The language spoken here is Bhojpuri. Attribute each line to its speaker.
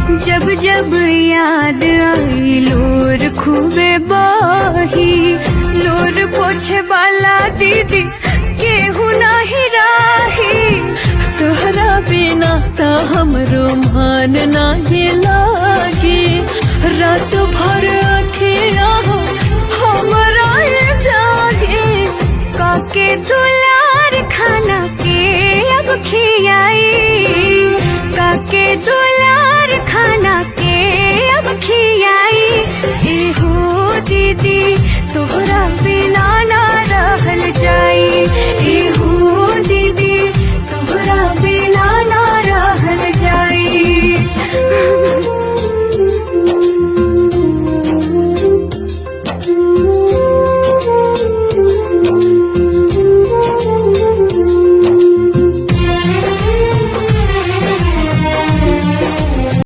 Speaker 1: जब जब याद आई लोर खूबे बही, लोर पोछे वाला दीदी केहू नाही राही। तोहरा बिना ता हमरो मान नाही लागे, रात भर अखिया हमरा ये जागे। काके दुलार खाना के अब खियाई, काके दुलार